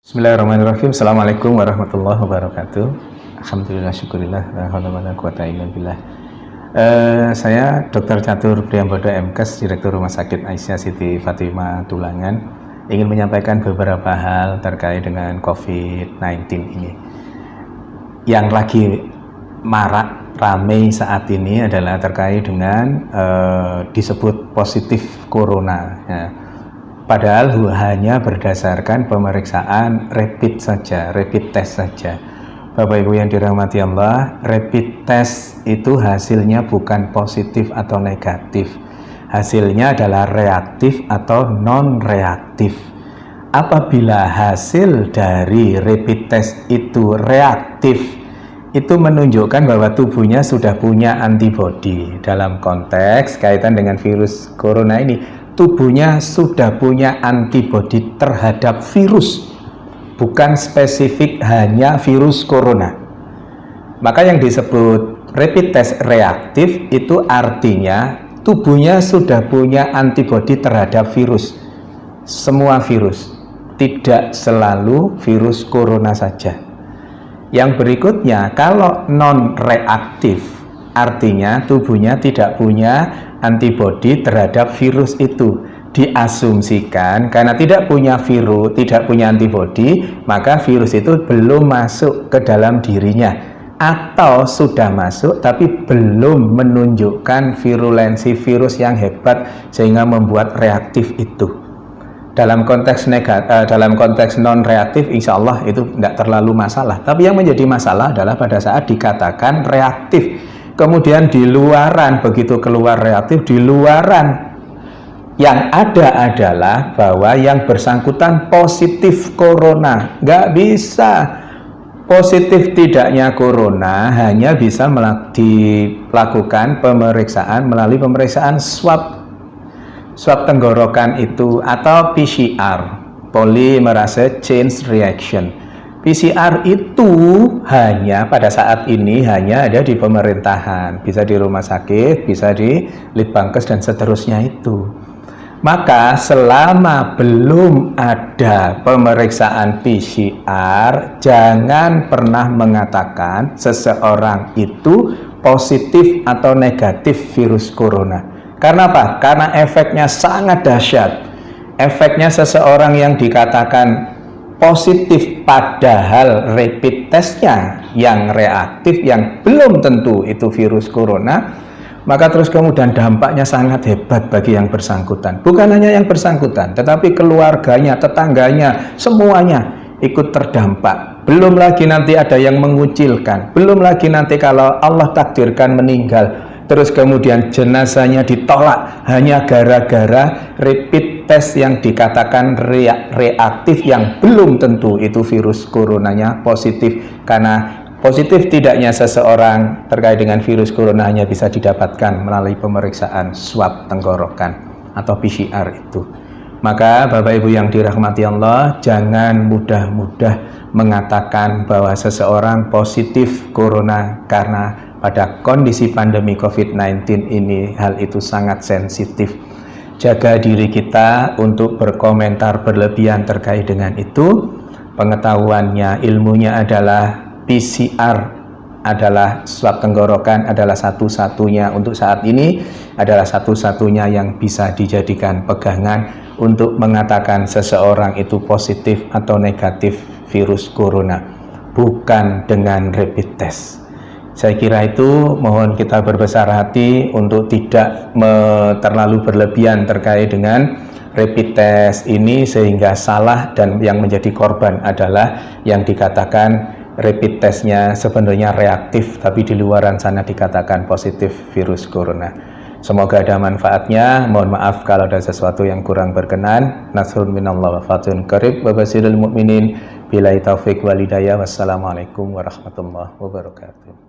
Bismillahirrahmanirrahim. Assalamualaikum warahmatullahi wabarakatuh. Alhamdulillah, syukurillah, la haula wala quwata illa billah. Saya Dr. Catur Priyambodo MKes, Direktur Rumah Sakit Aisyah Siti Fatimah Tulangan, ingin menyampaikan beberapa hal terkait dengan COVID-19 ini. Yang lagi marak ramai saat ini adalah terkait dengan disebut positif corona ya. Padahal hanya berdasarkan pemeriksaan rapid saja, rapid test saja. Bapak Ibu yang dirahmati Allah, rapid test itu hasilnya bukan positif atau negatif. Hasilnya adalah reaktif atau non-reaktif. Apabila hasil dari rapid test itu reaktif, itu menunjukkan bahwa tubuhnya sudah punya antibodi. Dalam konteks kaitan dengan virus corona ini, tubuhnya sudah punya antibodi terhadap virus, bukan spesifik hanya virus corona. Maka yang disebut rapid test reaktif itu artinya tubuhnya sudah punya antibodi terhadap virus, semua virus, tidak selalu virus corona saja. Yang berikutnya, kalau non reaktif artinya tubuhnya tidak punya antibodi terhadap virus itu. Diasumsikan karena tidak punya virus, tidak punya antibodi, maka virus itu belum masuk ke dalam dirinya, atau sudah masuk tapi belum menunjukkan virulensi virus yang hebat sehingga membuat reaktif itu. Dalam konteks dalam konteks non reaktif, insya Allah itu tidak terlalu masalah. Tapi yang menjadi masalah adalah pada saat dikatakan reaktif, kemudian di luaran, begitu keluar reaktif, di luaran yang ada adalah bahwa yang bersangkutan positif corona. Nggak bisa. Positif tidaknya corona hanya bisa dilakukan pemeriksaan melalui pemeriksaan swab tenggorokan itu, atau PCR, polymerase chain reaction. PCR itu hanya pada saat ini hanya ada di pemerintahan, bisa di rumah sakit, bisa di Litbangkes dan seterusnya itu. Maka selama belum ada pemeriksaan PCR, jangan pernah mengatakan seseorang itu positif atau negatif virus corona. Karena apa? Karena efeknya sangat dahsyat. Efeknya seseorang yang dikatakan positif padahal rapid testnya yang reaktif, yang belum tentu itu virus corona, maka terus kemudian dampaknya sangat hebat bagi yang bersangkutan. Bukan hanya yang bersangkutan, tetapi keluarganya, tetangganya, semuanya ikut terdampak. Belum lagi nanti ada yang mengucilkan, belum lagi nanti kalau Allah takdirkan meninggal, terus kemudian jenazahnya ditolak hanya gara-gara rapid test yang dikatakan reaktif, yang belum tentu itu virus coronanya positif. Karena positif tidaknya seseorang terkait dengan virus corona hanya bisa didapatkan melalui pemeriksaan swab tenggorokan atau PCR itu. Maka Bapak Ibu yang dirahmati Allah, jangan mudah-mudah mengatakan bahwa seseorang positif corona, karena pada kondisi pandemi COVID-19 ini hal itu sangat sensitif. Jaga diri kita untuk berkomentar berlebihan terkait dengan itu. Pengetahuannya, ilmunya adalah PCR adalah swab tenggorokan, adalah satu-satunya untuk saat ini, adalah satu-satunya yang bisa dijadikan pegangan untuk mengatakan seseorang itu positif atau negatif virus corona, bukan dengan rapid test. Saya kira itu, mohon kita berbesar hati untuk tidak terlalu berlebihan terkait dengan rapid test ini sehingga salah, dan yang menjadi korban adalah yang dikatakan rapid testnya sebenarnya reaktif tapi di luaran sana dikatakan positif virus corona. Semoga ada manfaatnya. Mohon maaf kalau ada sesuatu yang kurang berkenan. Nasrun minallah wa fathun qarib wa basyiril mu'minin. Billahi taufiq wal hidayah. Wassalamualaikum warahmatullahi wabarakatuh.